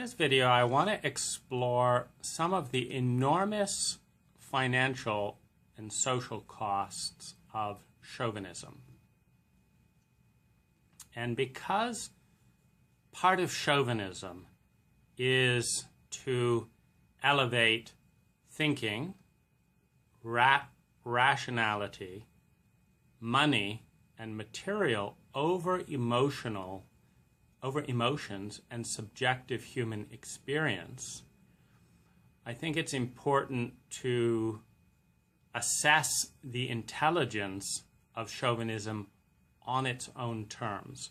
this video, I want to explore some of the enormous financial and social costs of chauvinism. And because part of chauvinism is to elevate thinking, rationality, money, and material over emotions and subjective human experience, I think it's important to assess the intelligence of chauvinism on its own terms.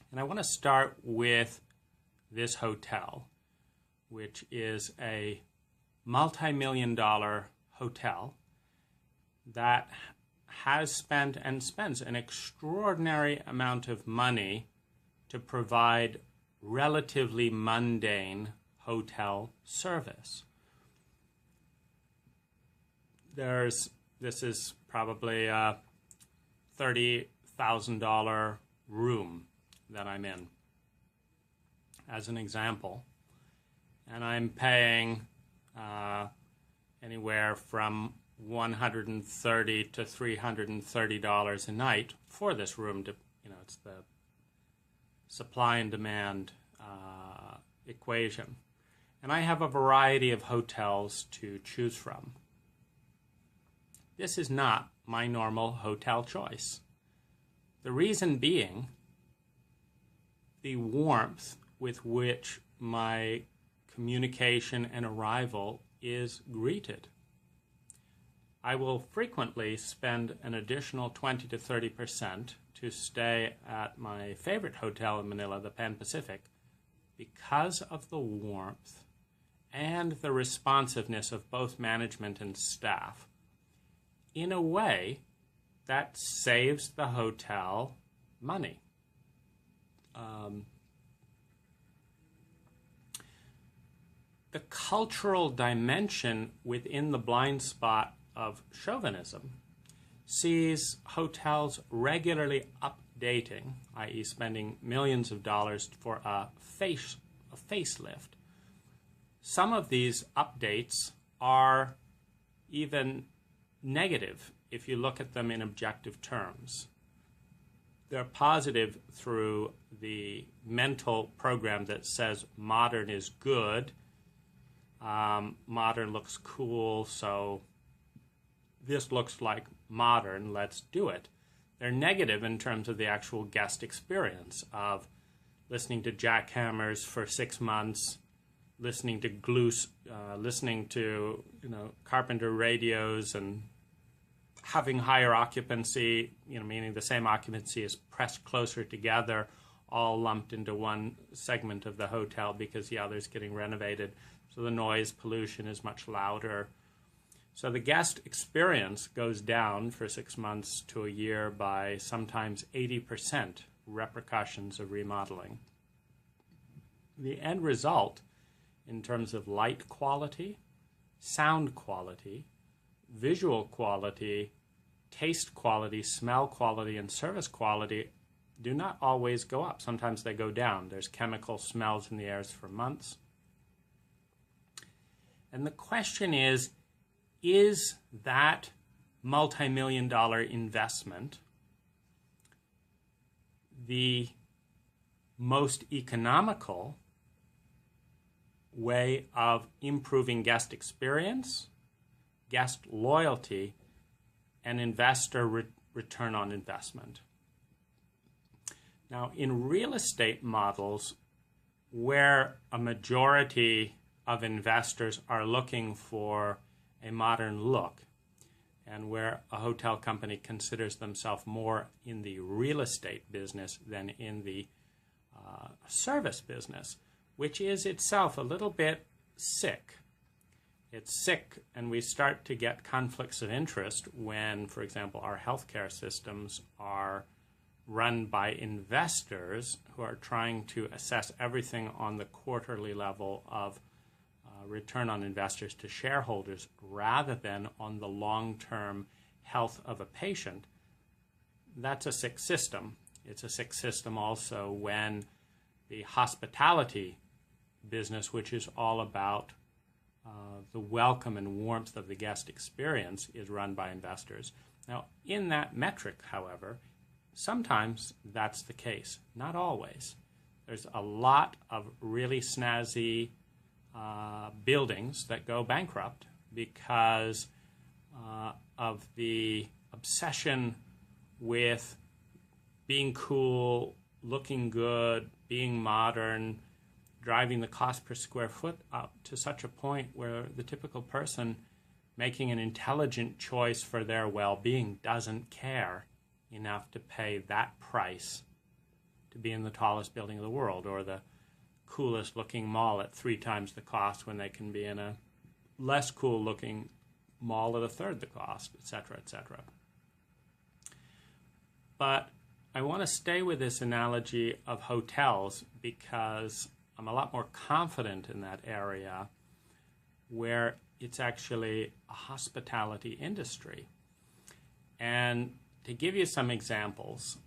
And I want to start with this hotel, which is a multi-million-dollar hotel that has spent and spends an extraordinary amount of money to provide relatively mundane hotel service. This is probably a $30,000 room that I'm in, as an example. And I'm paying anywhere from $130 to $330 a night for this room. It's the supply and demand equation. And I have a variety of hotels to choose from. This is not my normal hotel choice. The reason being the warmth with which my communication and arrival is greeted. I will frequently spend an additional 20 to 30% to stay at my favorite hotel in Manila, the Pan Pacific, because of the warmth and the responsiveness of both management and staff in a way that saves the hotel money. The cultural dimension within the blind spot of chauvinism sees hotels regularly updating, i.e. spending millions of dollars for a facelift. Some of these updates are even negative if you look at them in objective terms. They're positive through the mental program that says modern is good, modern looks cool, so this looks like modern, let's do it. They're negative in terms of the actual guest experience of listening to jackhammers for 6 months, listening to listening to Carpenter radios, and having higher occupancy, meaning the same occupancy is pressed closer together, all lumped into one segment of the hotel because the other's getting renovated. So the noise pollution is much louder. So the guest experience goes down for 6 months to a year by sometimes 80% repercussions of remodeling. The end result in terms of light quality, sound quality, visual quality, taste quality, smell quality, and service quality do not always go up. Sometimes they go down. There's chemical smells in the airs for months. And the question is that multi-million-dollar investment the most economical way of improving guest experience, guest loyalty, and investor return on investment? Now, in real estate models, where a majority of investors are looking for a modern look, and where a hotel company considers themselves more in the real estate business than in the service business, which is itself a little bit sick. It's sick, and we start to get conflicts of interest when, for example, our healthcare systems are run by investors who are trying to assess everything on the quarterly level of return on investors to shareholders rather than on the long-term health of a patient. That's a sick system. It's a sick system also when the hospitality business, which is all about the welcome and warmth of the guest experience, is run by investors. Now, in that metric, however, sometimes that's the case, not always. There's a lot of really snazzy buildings that go bankrupt because of the obsession with being cool, looking good, being modern, driving the cost per square foot up to such a point where the typical person making an intelligent choice for their well-being doesn't care enough to pay that price to be in the tallest building of the world or the coolest looking mall at 3 times the cost when they can be in a less cool looking mall at 1/3 the cost, etc., etc. But I want to stay with this analogy of hotels because I'm a lot more confident in that area where it's actually a hospitality industry. And to give you some examples,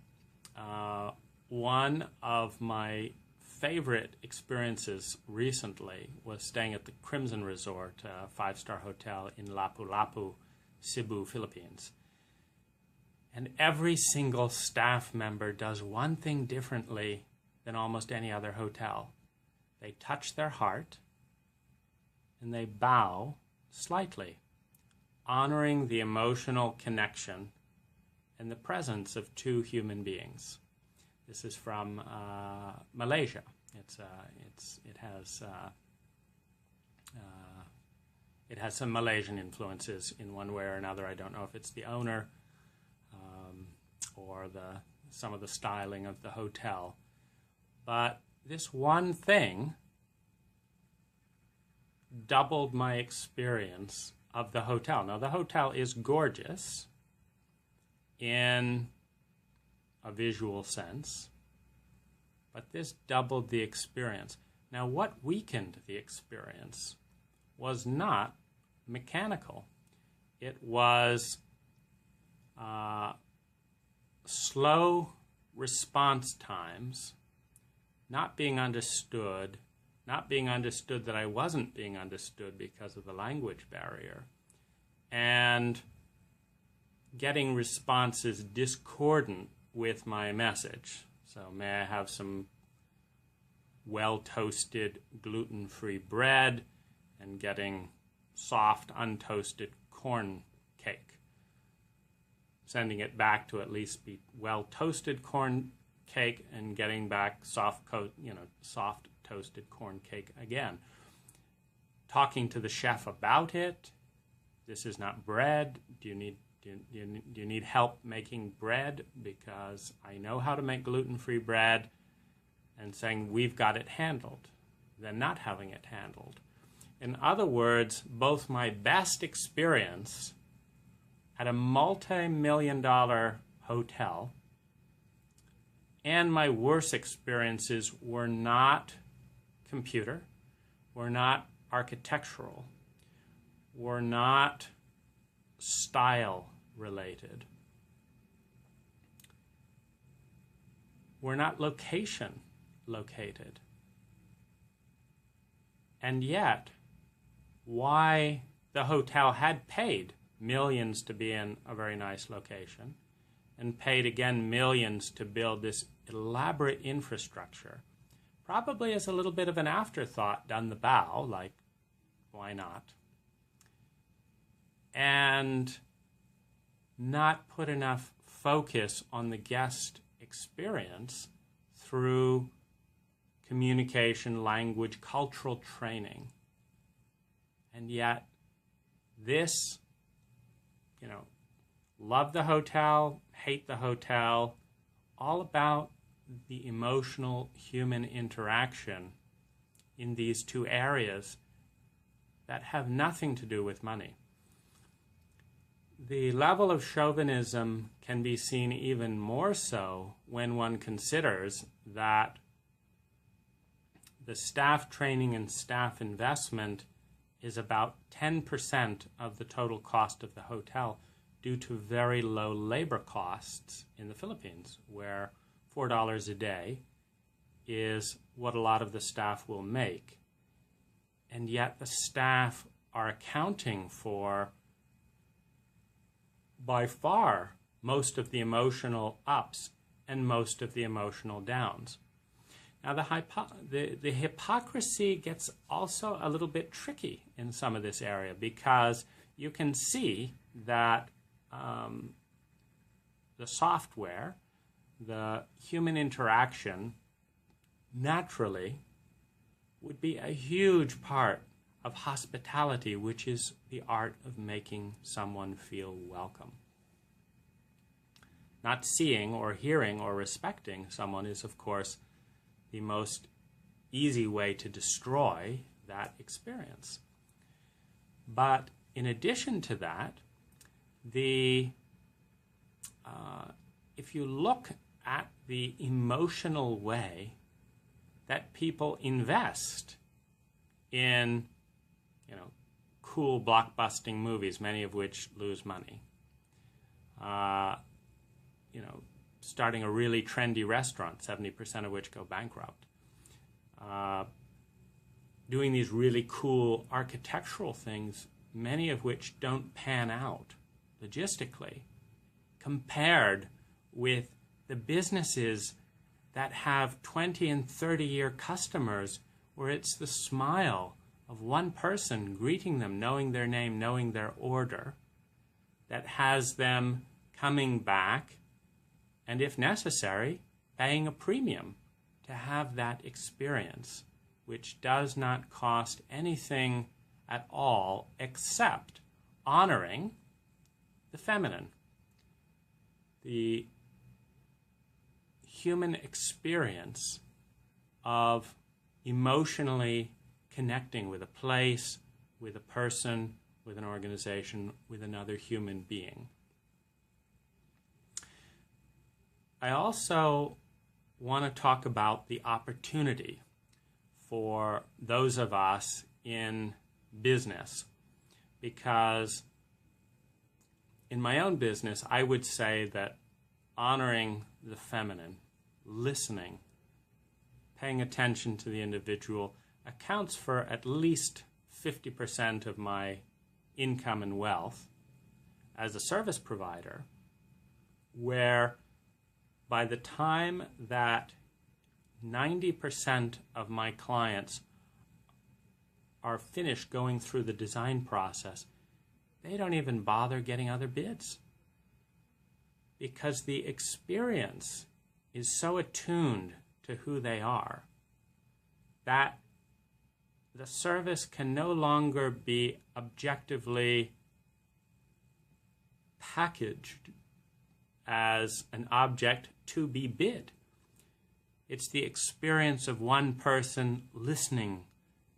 one of my favorite experiences recently was staying at the Crimson Resort, a 5-star hotel in Lapu-Lapu, Cebu, Philippines. And every single staff member does one thing differently than almost any other hotel. They touch their heart and they bow slightly, honoring the emotional connection and the presence of 2 human beings. This is from Malaysia. It has some Malaysian influences in one way or another. I don't know if it's the owner or some of the styling of the hotel. But this one thing doubled my experience of the hotel. Now, the hotel is gorgeous in a visual sense, but this doubled the experience. Now, what weakened the experience was not mechanical. It was slow response times, not being understood that I wasn't being understood because of the language barrier, and getting responses discordant with my message. So, may I have some well-toasted gluten-free bread, and getting soft, untoasted corn cake. Sending it back to at least be well-toasted corn cake and getting back soft toasted corn cake again. Talking to the chef about it. This is not bread. Do you need help making bread? Because I know how to make gluten-free bread. And saying we've got it handled, than not having it handled. In other words, both my best experience at a multi-million-dollar hotel and my worst experiences were not computer, were not architectural, were not style related, were not location located. And yet, why the hotel had paid millions to be in a very nice location and paid again millions to build this elaborate infrastructure, probably as a little bit of an afterthought down the bow, like, why not? And not put enough focus on the guest experience through communication, language, cultural training. And yet, this, love the hotel, hate the hotel, all about the emotional human interaction in these 2 areas that have nothing to do with money. The level of chauvinism can be seen even more so when one considers that the staff training and staff investment is about 10% of the total cost of the hotel due to very low labor costs in the Philippines, where $4 a day is what a lot of the staff will make and yet the staff are accounting for, by far, most of the emotional ups and most of the emotional downs. Now, the hypocrisy gets also a little bit tricky in some of this area, because you can see that the software, the human interaction, naturally would be a huge part of hospitality, which is the art of making someone feel welcome. Not seeing or hearing or respecting someone is, of course, the most easy way to destroy that experience. But in addition to that, if you look at the emotional way that people invest in, cool blockbusting movies, many of which lose money, starting a really trendy restaurant, 70% of which go bankrupt, doing these really cool architectural things, many of which don't pan out logistically, compared with the businesses that have 20 and 30-year customers, where it's the smile of one person greeting them, knowing their name, knowing their order, that has them coming back, and if necessary, paying a premium to have that experience, which does not cost anything at all except honoring the feminine. The human experience of emotionally connecting with a place, with a person, with an organization, with another human being. I also want to talk about the opportunity for those of us in business, because in my own business, I would say that honoring the feminine, listening, paying attention to the individual accounts for at least 50% of my income and wealth as a service provider, where by the time that 90% of my clients are finished going through the design process, they don't even bother getting other bids, because the experience is so attuned to who they are that the service can no longer be objectively packaged as an object to be bid. It's the experience of one person listening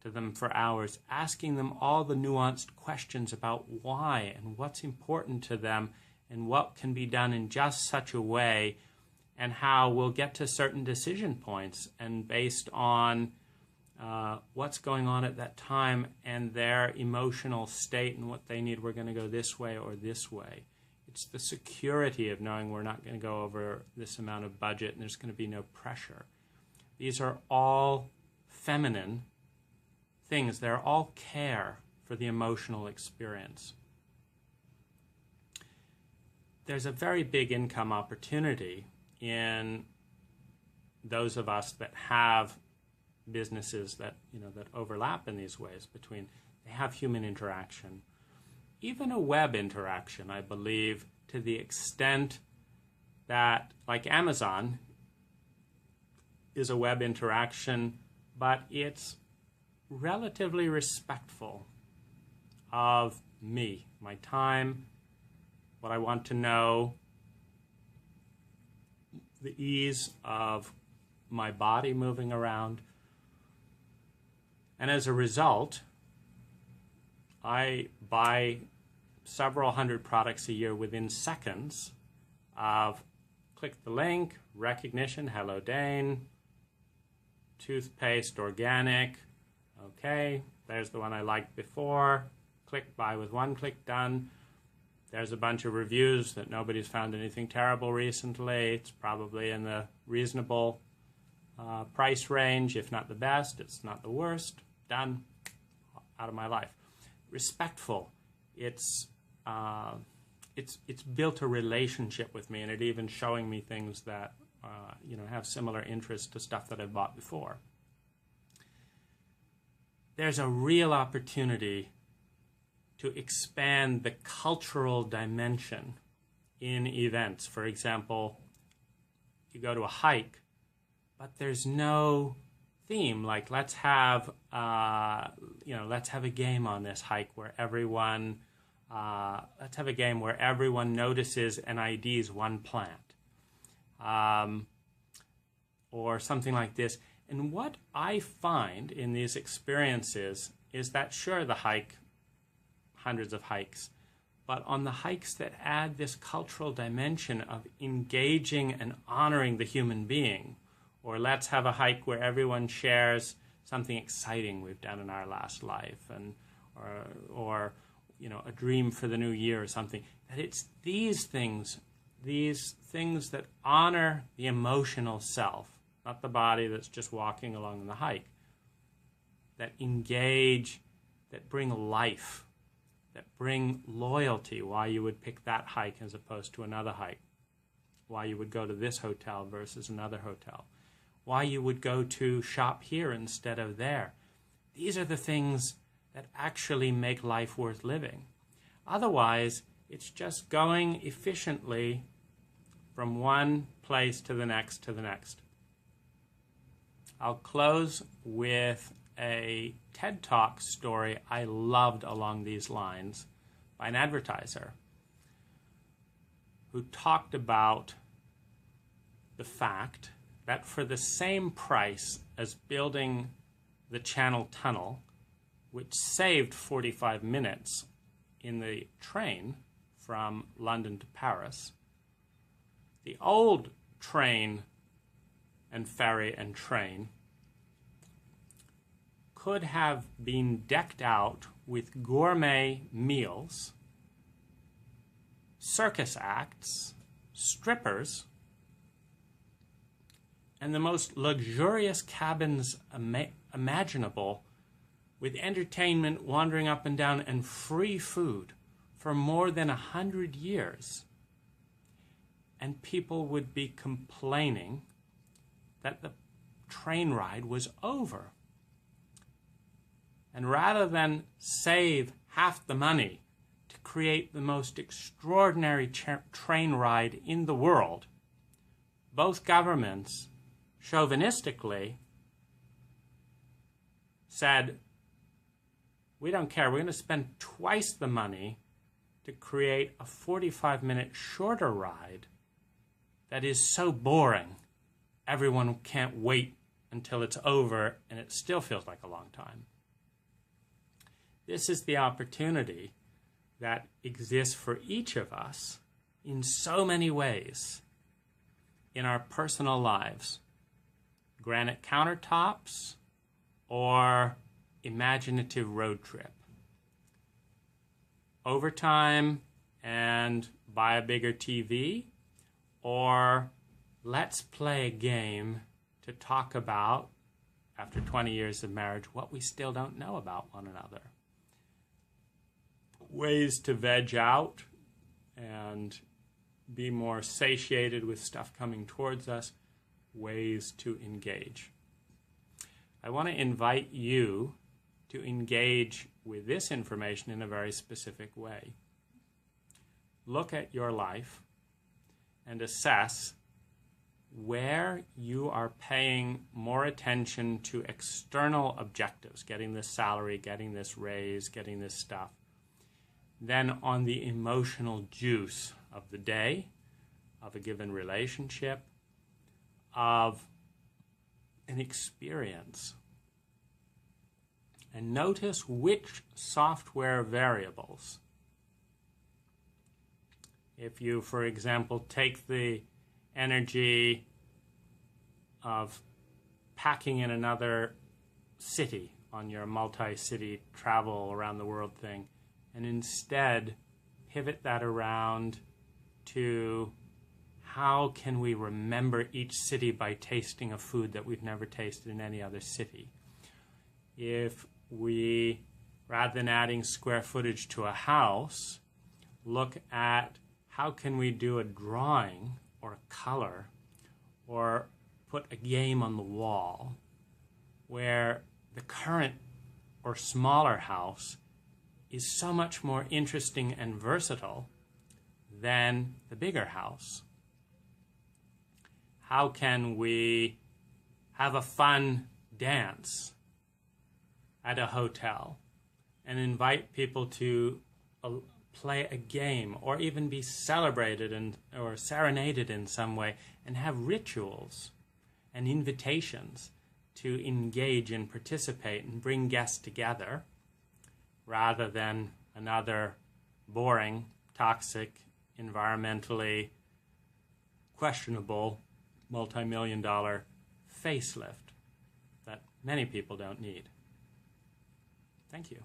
to them for hours, asking them all the nuanced questions about why and what's important to them and what can be done in just such a way, and how we'll get to certain decision points, and based on what's going on at that time and their emotional state and what they need, we're going to go this way or this way. It's the security of knowing we're not going to go over this amount of budget and there's going to be no pressure. These are all feminine things. They're all care for the emotional experience. There's a very big income opportunity in those of us that have businesses that that overlap in these ways, between they have human interaction, even a web interaction. I believe, to the extent that, like Amazon is a web interaction, but it's relatively respectful of me, my time, what I want to know, the ease of my body moving around. And as a result, I buy several hundred products a year within seconds of click the link, recognition, hello Dane, toothpaste, organic, okay, there's the one I liked before, click buy with one click, done. There's a bunch of reviews that nobody's found anything terrible recently. It's probably in the reasonable price range, if not the best. It's not the worst. Done. out of my life. Respectful. It's built a relationship with me, and it even showing me things that have similar interests to stuff that I've bought before. There's a real opportunity to expand the cultural dimension in events. For example, you go to a hike, but there's no theme. Like, let's have a game on this hike where everyone notices and IDs one plant, or something like this. And what I find in these experiences is that, sure, the hike, hundreds of hikes, but on the hikes that add this cultural dimension of engaging and honoring the human being, or let's have a hike where everyone shares something exciting we've done in our last life, and or a dream for the new year or something, that it's these things that honor the emotional self, not the body that's just walking along the hike, that engage, that bring life, that bring loyalty, why you would pick that hike as opposed to another hike, why you would go to this hotel versus another hotel, why you would go to shop here instead of there. These are the things that actually make life worth living. Otherwise, it's just going efficiently from one place to the next to the next. I'll close with a TED Talk story I loved along these lines by an advertiser who talked about the fact that for the same price as building the Channel Tunnel, which saved 45 minutes in the train from London to Paris, the old train and ferry and train could have been decked out with gourmet meals, circus acts, strippers, and the most luxurious cabins imaginable, with entertainment, wandering up and down, and free food for more than 100 years. And people would be complaining that the train ride was over. And rather than save half the money to create the most extraordinary train ride in the world, both governments chauvinistically said, we don't care, we're going to spend twice the money to create a 45-minute shorter ride that is so boring, everyone can't wait until it's over and it still feels like a long time. This is the opportunity that exists for each of us in so many ways in our personal lives. Granite countertops or imaginative road trip. Overtime and buy a bigger TV, or let's play a game to talk about, after 20 years of marriage, what we still don't know about one another. Ways to veg out and be more satiated with stuff coming towards us, ways to engage. I want to invite you to engage with this information in a very specific way. Look at your life and assess where you are paying more attention to external objectives, getting this salary, getting this raise, getting this stuff, than on the emotional juice of the day, of a given relationship, of an experience. And notice which software variables. If you, for example, take the energy of packing in another city on your multi-city travel around the world thing, and instead pivot that around to how can we remember each city by tasting a food that we've never tasted in any other city. If we rather than adding square footage to a house, look at how can we do a drawing or a color or put a game on the wall where the current or smaller house is so much more interesting and versatile than the bigger house. How can we have a fun dance at a hotel and invite people to play a game or even be celebrated or serenaded in some way and have rituals and invitations to engage and participate and bring guests together rather than another boring, toxic, environmentally questionable multi-million-dollar facelift that many people don't need. Thank you.